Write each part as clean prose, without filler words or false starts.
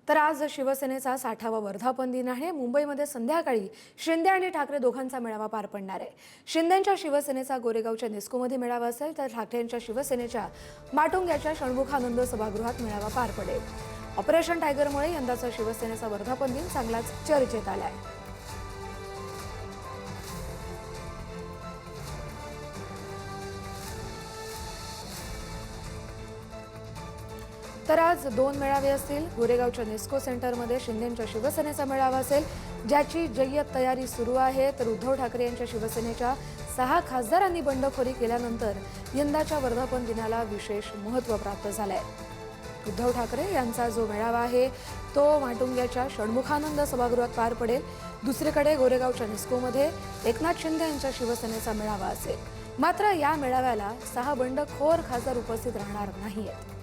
तर आज शिवसेनेचा 60वा वर्धापन दिन आहे। मुंबईमध्ये संध्याकाळी शिंदे आणि ठाकरे दोघांचा मेळावा पार पडणार आहे। शिंदेंच्या शिवसेनेचा गोरेगावच्या निस्कोमध्ये मेळावा असेल तर ठाकरेंच्या शिवसेनेच्या माटुंग्याच्या षण्मुखानंद सभागृहात मेळावा पार पडेल। ऑपरेशन टायगरमुळे यंदाचा शिवसेनेचा वर्धापन दिन चांगलाच चर्चेत आलाय। तर आज दोन मेळावे असतील। गोरेगावच्या निस्को सेंटरमध्ये शिंदेंच्या शिवसेनेचा मेळावा असेल, ज्याची जय्यत तयारी सुरू आहे। तर उद्धव ठाकरे यांच्या शिवसेनेच्या 6 खासदारांनी बंडखोरी केल्यानंतर यंदाच्या वर्धापन दिनाला विशेष महत्त्व प्राप्त झालंय। उद्धव ठाकरे यांचा जो मेळावा आहे तो माटुंग्याच्या षण्मुखानंद सभागृहात पार पडेल। दुसरीकडे गोरेगावच्या निस्कोमध्ये एकनाथ शिंदे यांच्या शिवसेनेचा मेळावा असेल। मात्र या मेळाव्याला 6 बंडखोर खासदार उपस्थित राहणार नाहीयेत।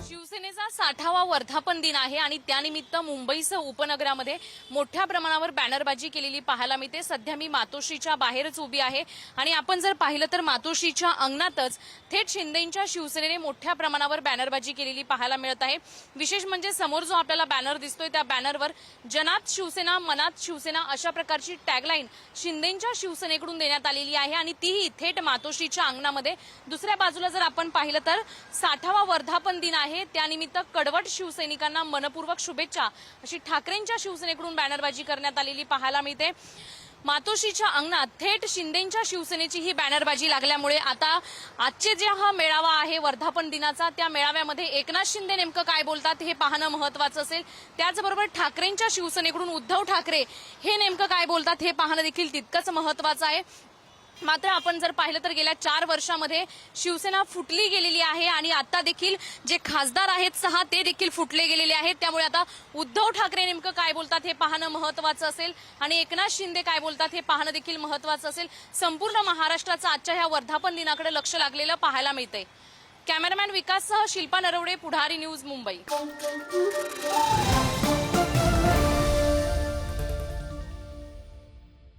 शिवसेनेचा 60वा वर्धापन दिन आहे आणि त्यानिमित्त मुंबईसह उपनगरामध्ये मोठ्या प्रमाणावर बॅनरबाजी केलेली पाहायला मिळते। सध्या मी मातोश्रीच्या बाहेरच उभी आहे आणि आपण जर पाहिलं तर मातोश्रीच्या अंगणातच थेट शिंदेंच्या शिवसेनेने मोठ्या प्रमाणावर बॅनरबाजी केलेली पाहायला मिळत आहे। विशेष म्हणजे समोर जो आपल्याला बॅनर दिसतोय त्या बॅनरवर जनात शिवसेना मनात शिवसेना अशा प्रकारची टॅगलाईन शिंदेंच्या शिवसेनेकडून देण्यात आलेली आहे आणि तीही थेट मातोश्रीच्या अंगणामध्ये। दुसऱ्या बाजूला जर आपण पाहिलं तर 60वा वर्धापन दिन आहे, त्यानिमित्त कडवट शिवसैनिकांना मनपूर्वक शुभेच्छा अशी ठाकरेंच्या शिवसेनेकडून बॅनरबाजी करण्यात आलेली पाहायला मिळते। मातोश्रीच्या अंगणात थेट शिंदेंच्या शिवसेनेची ही बॅनरबाजी लागल्यामुळे आता आजचे जे हा मेळावा आहे वर्धापन दिनाचा, त्या मेळाव्यामध्ये एकनाथ शिंदे नेमकं काय बोलतात हे पाहणं महत्त्वाचं असेल। त्याचबरोबर ठाकरेंच्या शिवसेनेकडून उद्धव ठाकरे हे नेमकं काय बोलतात हे पाहणं देखील तितकंच महत्त्वाचं आहे। मात्र आपण जर पाहिलं तर गेल्या 4 वर्षामध्ये शिवसेना फुटली गेलेली आहे आणि आता देखील जे खासदार आहेत 6 ते देखील फुटले गेलेले आहेत। त्यामुळे आता उद्धव ठाकरे नेमकं काय बोलतात हे पाहणं महत्त्वाचं असेल आणि एकनाथ शिंदे काय बोलतात हे पाहणं देखील महत्त्वाचं असेल। संपूर्ण महाराष्ट्राचं आजच्या ह्या वर्धापन दिनाकडे लक्ष लागलेलं पाहायला मिळतंय। कॅमेरामॅन विकाससह शिल्पा नरवडे, पुढारी न्यूज, मुंबई।